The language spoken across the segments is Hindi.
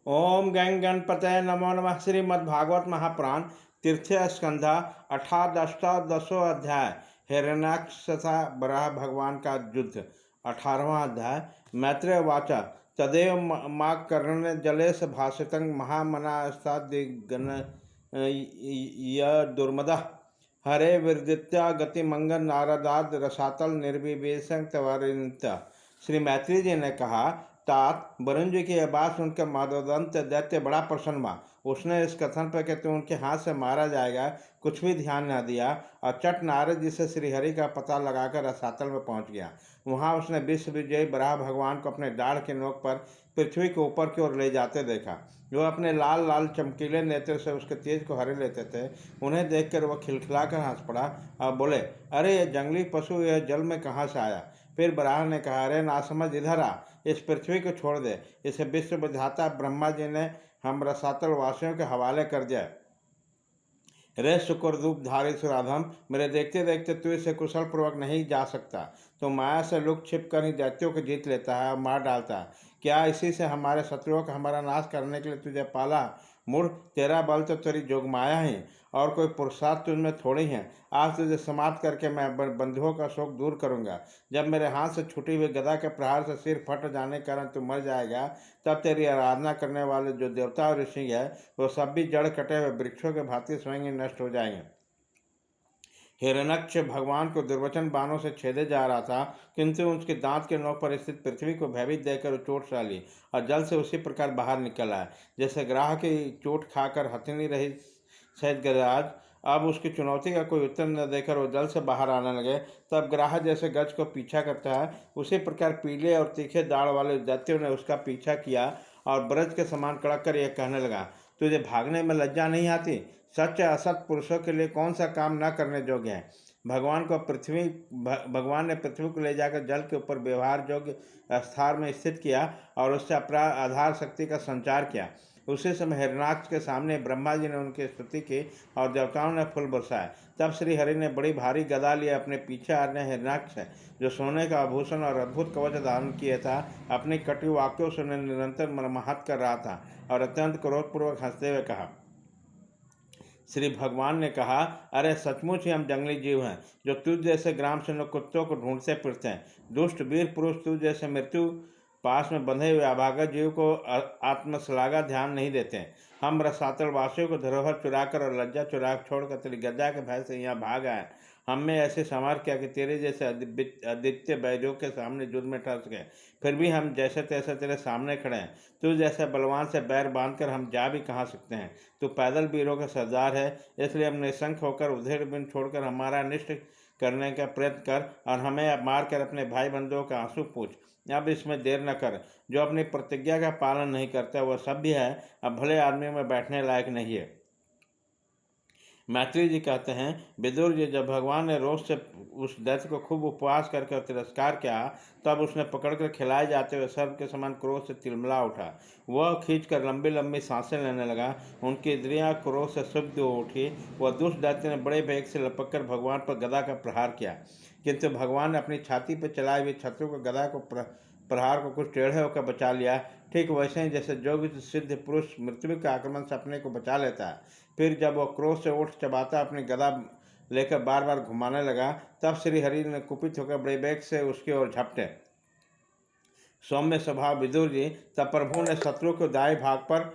ओम गंग गणपतये नमो नमः। श्रीमद्भागवत महापुराण तीर्थ्य स्कंधा 18 अध्याय हिरण्याक्ष तथा बराह भगवान का युद्ध। 18वां अध्याय। मैत्रेय वाच तदेव माकर्ण जलेश भाषितं महामनास्तादिगण दुर्मदः हरे विरदित्या गतिमंगन नारदाद रसातल निर्विवेशं तवरिंत। श्री मैत्री जी ने कहा, तात वरुण जी की यह बात सुनकर माधवदंत दैत्य बड़ा प्रसन्न हुआ। उसने इस कथन पर कि तू उनके हाथ से मारा जाएगा कुछ भी ध्यान न दिया और चट नारद जी से श्रीहरि का पता लगाकर रसातल में पहुंच गया। वहां उसने विश्व विजयी बराह भगवान को अपने दाढ़ के नोक पर पृथ्वी के ऊपर की ओर ले जाते देखा। जो अपने लाल लाल चमकीले नेत्र से उसके तेज को हरे लेते थे, उन्हें देखकर वह खिलखिलाकर हंस पड़ा और बोले, अरे यह जंगली पशु यह जल में कहाँ से आया। फिर बराह ने कहा, अरे नासमझ, इधर आ, इस पृथ्वी को छोड़ दे। इसे विश्व विधाता ब्रह्मा जी ने हम रसातल वासियों के हवाले कर दिया। रे शुक्र रूपधारी सुराधम, मेरे देखते देखते तू इसे कुशल पूर्वक नहीं जा सकता। तो माया से लुक छिप कर ही दैत्यों को जीत लेता है और मार डालता है। क्या इसी से हमारे शत्रुओं का हमारा नाश करने के लिए तुझे पाला? मूर्ख, तेरा बल तो तेरी जोग माया ही, और कोई पुरुषार्थ तुझमें थोड़ी है। आज तुझे समाप्त करके मैं बंधुओं का शोक दूर करूंगा। जब मेरे हाथ से छूटी हुई गदा के प्रहार से सिर फट जाने के कारण तू मर जाएगा, तब तेरी आराधना करने वाले जो देवता और ऋषि है वो सब भी जड़ कटे हुए वृक्षों के भांति स्वयं ही नष्ट हो जाएंगे। हिरण्यक्ष भगवान को दुर्वचन बाणों से छेदे जा रहा था, किंतु उसके दांत के नोक पर स्थित पृथ्वी को भयभीत देकर चोट डाली और जल से उसी प्रकार बाहर निकल आया जैसे ग्राह की चोट खाकर हथिनी रही सहित गजराज। अब उसकी चुनौती का कोई उत्तर न देकर वो जल से बाहर आने लगे। तब ग्राह जैसे गज को पीछा करता है, उसी प्रकार पीले और तीखे दाढ़ वाले दैत्यों ने उसका पीछा किया और ब्रज के समान कड़क कर यह कहने लगा, तुझे भागने में लज्जा नहीं आती? सच्चे असत पुरुषों के लिए कौन सा काम न करने योग्य है। भगवान ने पृथ्वी को ले जाकर जल के ऊपर व्यवहार योग्य स्थान में स्थित किया और उससे अपना आधार शक्ति का संचार किया। उसी समय हिरण्याक्ष के सामने ब्रह्मा जी ने उनकी स्तुति की और देवताओं ने फूल बरसाए। तब श्री हरि ने बड़ी भारी गदा लिए अपने पीछे आने हिरण्याक्ष है, जो सोने का आभूषण और अद्भुत कवच धारण किया था, अपनी कटु वाक्यों से निरंतर मर्माहत कर रहा था और अत्यंत क्रोधपूर्वक हंसते हुए कहा। श्री भगवान ने कहा, अरे सचमुच ही हम जंगली जीव हैं, जो तुझ जैसे ग्राम से कुत्तों को ढूंढते फिरते हैं। दुष्ट वीर पुरुष तुझ जैसे मृत्यु पास में बंधे हुए अभागा जीव को आत्मश्लाघा ध्यान नहीं देते। हम रसातल वासियों को धरोहर चुराकर और लज्जा चुरा छोड़कर तेरी गद्दा के भय से यहाँ भाग आए। हमने ऐसे संवार किया कि तेरे जैसे आदित्य बैरियों के सामने युद्ध में ठहर गए। फिर भी हम जैसे तैसे तेरे सामने खड़े हैं। तू जैसे बलवान से बैर बांधकर हम जा भी कहाँ सकते हैं। तू पैदल वीरों का सरदार है, इसलिए हम निशंक होकर उधेड़ बिन छोड़कर हमारा अनिष्ट करने का प्रयत्न कर और हमें मार कर अपने भाई बंधुओं का आंसू पूछ। अब इसमें देर न कर। जो अपनी प्रतिज्ञा का पालन नहीं करता वह सभ्य है, अब भले आदमियों में बैठने लायक नहीं है। मैत्री जी कहते हैं, विदुर जी, जब भगवान ने रोष से उस दैत्य को खूब उपवास करके तिरस्कार किया, तब उसने पकड़कर खिलाए जाते हुए सर्प के समान क्रोध से तिलमिला उठा। वह खींचकर लंबी लंबी सांसें लेने लगा। उनकी इंद्रियां क्रोध से शुद्ध हो उठी। वह दुष्ट दैत्य ने बड़े वेग से लपक कर भगवान पर गदा का प्रहार किया, किंतु भगवान ने अपनी छाती पर चलाए हुए शत्रु को गदा को प्रहार को कुछ टेढ़े होकर बचा लिया। ठीक वैसे ही जैसे जोग सिद्ध पुरुष मृत्यु के आक्रमण से अपने को बचा लेता है। फिर जब वह क्रोध से ओठ चबाता अपनी गदा लेकर बार बार घुमाने लगा, तब श्री हरि ने कुपित होकर बड़े वेग से उसकी ओर झपटे। सौम्य स्वभाव विदुर जी, तब प्रभु ने शत्रु को दाएं भाग पर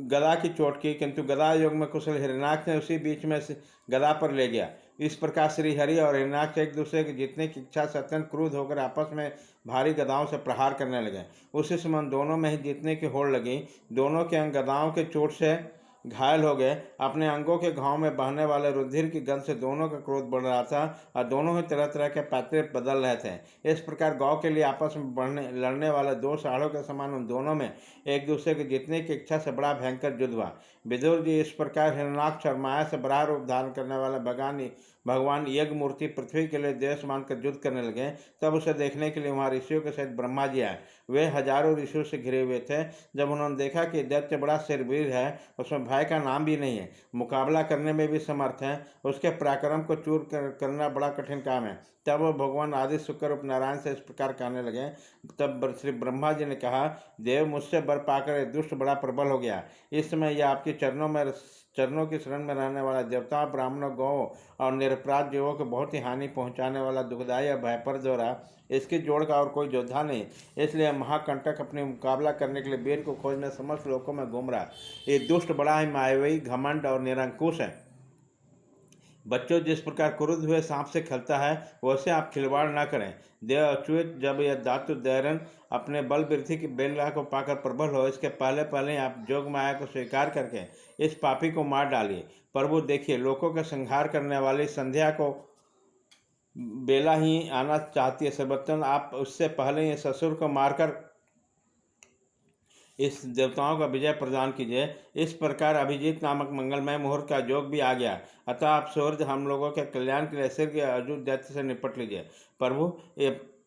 गदा की चोट की, किंतु गदा योग में कुशल हिरण्याक्ष ने उसी बीच में से गदा पर ले गया। इस प्रकार श्री हरि और हिरण्याक्ष एक दूसरे के जीतने की इच्छा से अत्यंत क्रुद्ध होकर आपस में भारी गदाओं से प्रहार करने लगे। उसी समय दोनों में ही जीतने की होड़ लगी। दोनों के अंग गदाओं के चोट से घायल हो गए। अपने अंगों के घाव में बहने वाले रुधिर की गंध से दोनों का क्रोध बढ़ रहा था और दोनों ही तरह तरह के पैतरे बदल रहे थे। इस प्रकार गौ के लिए आपस में लड़ने वाले दो साढ़ों के समान उन दोनों में एक दूसरे के जीतने की इच्छा से बड़ा भयंकर युद्ध हुआ। विदुर जी, इस प्रकार हिरण्याक्ष और माया से बड़ा रूप धारण करने वाले भगवान यज्ञ मूर्ति पृथ्वी के लिए देश मानकर युद्ध करने लगे, तब उसे देखने के लिए वहाँ ऋषियों के सहित ब्रह्मा जी आए। वे हजारों ऋषियों से घिरे हुए थे। जब उन्होंने देखा कि दैत्य बड़ा शूरवीर है, उसमें भय का नाम भी नहीं है, मुकाबला करने में भी समर्थ है, उसके पराक्रम को चूर करना बड़ा कठिन काम है, तब वो भगवान आदि शुक्र रूप नारायण से इस प्रकार कहने लगे। तब श्री ब्रह्मा जी ने कहा, देव, मुझसे वर पाकर ये दुष्ट बड़ा प्रबल हो गया। इस समय यह आपके चरणों की शरण में रहने वाला देवता, ब्राह्मणों, गौ और निरपराध जीवों को बहुत ही हानि पहुंचाने वाला दुखदायी और भयपर द्वारा इसकी जोड़ का और कोई योद्धा नहीं, इसलिए महाकंटक अपने मुकाबला करने के लिए वीर को खोजने समस्त लोकों में घूम रहा। ये दुष्ट बड़ा ही मायावी, घमंड और निरंकुश है। बच्चों, जिस प्रकार क्रुद्ध हुए सांप से खेलता है, वैसे आप खिलवाड़ न करें। देव अच्युत, जब यह धातु दैरन अपने बल वृद्धि की बेला को पाकर प्रबल हो, इसके पहले पहले आप जोग माया को स्वीकार करके इस पापी को मार डालिए। प्रभु देखिए, लोगों का संहार करने वाली संध्या को बेला ही आना चाहती है। सर्वोत्तम, आप उससे पहले ही ससुर को मारकर इस देवताओं का विजय प्रदान कीजिए। इस प्रकार अभिजीत नामक मंगलमय मुहूर्त का योग भी आ गया। अतः आप सूर्य हम लोगों के कल्याण के लिए सिर के अर्जुन दैत्य से निपट लीजिए। प्रभु,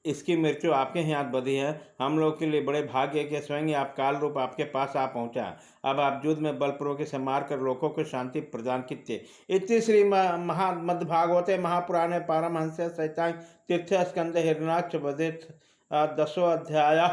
इसकी मृत्यु आपके ही हाथ बधी है। हम लोग के लिए बड़े भाग्य है कि स्वयं ही आप काल रूप आपके पास आ पहुंचा। अब आप युद्ध में बलपूर्वक से मारकर लोगों को शांति प्रदान कीजिए। इति श्री महामद्भागवते महापुराणे पारमहंस्य सहितां तीर्थ स्कंदे हिरण्याक्ष वधे 10वां अध्याय।